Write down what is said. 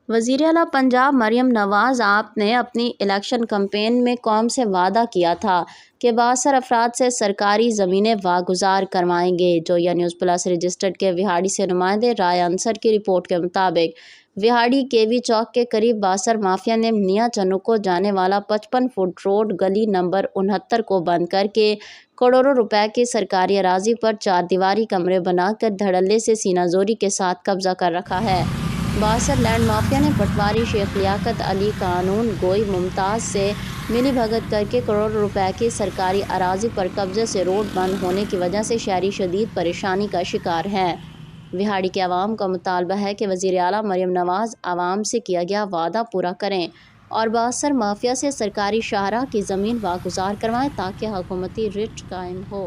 وزیر اعلیٰ پنجاب مریم نواز آپ نے اپنی الیکشن کمپین میں قوم سے وعدہ کیا تھا کہ بااثر افراد سے سرکاری زمینیں واگزار کروائیں گے۔ جویا نیوز پلس رجسٹرڈ کے وہاڑی سے نمائندے رائے انصر کی رپورٹ کے مطابق وہاڑی کے وی چوک کے قریب بااثر مافیا نے میاں چنو کو جانے والا 55 فٹ روڈ گلی نمبر 69 کو بند کر کے کروڑوں روپے کی سرکاری اراضی پر 4 دیواری کمرے بنا کر دھڑلے سے سینہ زوری کے ساتھ قبضہ کر رکھا ہے۔ بااثر لینڈ مافیا نے پٹواری شیخ لیاقت علی قانون گوئی ممتاز سے ملی بھگت کر کے کروڑوں روپے کی سرکاری اراضی پر قبضے سے روڈ بند ہونے کی وجہ سے شہری شدید پریشانی کا شکار ہیں۔ وہاڑی کے عوام کا مطالبہ ہے کہ وزیر اعلیٰ مریم نواز عوام سے کیا گیا وعدہ پورا کریں اور بااثر مافیا سے سرکاری شاہراہ کی زمین واگزار کروائیں تاکہ حکومتی رٹ قائم ہو۔